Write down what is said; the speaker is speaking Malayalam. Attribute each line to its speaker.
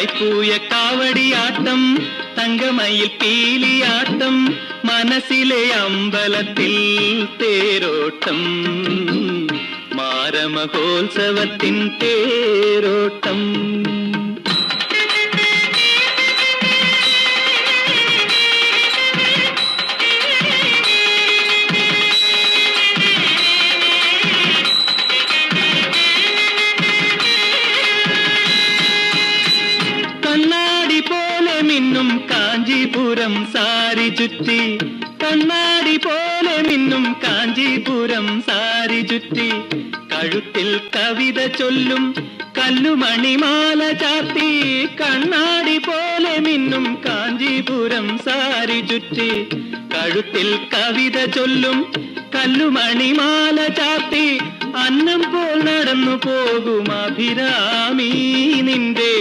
Speaker 1: പൂയ കാവടിയാട്ടം തങ്കമയിൽ പീലിയാട്ടം മനസ്സിലെ അമ്പലത്തിൽ തേരോട്ടം മാരമഹോത്സവത്തിൻ തേരോട്ടം. കണ്ണാടി പോലെ മിന്നും കാഞ്ചീപുരം സാരി ചുറ്റി, കണ്ണാടി പോലെ മിന്നും കാഞ്ചീപുരം സാരി ചുറ്റി, കഴുത്തിൽ കവിത ചൊല്ലും കല്ലുമണിമാല ചാർത്തി, കണ്ണാടി പോലെ മിന്നും കാഞ്ചീപുരം സാരി ചുറ്റി, കഴുത്തിൽ കവിത ചൊല്ലും കല്ലുമണിമാല ചാർത്തി, അന്നം പോൽ നടന്നു പോകും അഭിരാമി നിന്റെ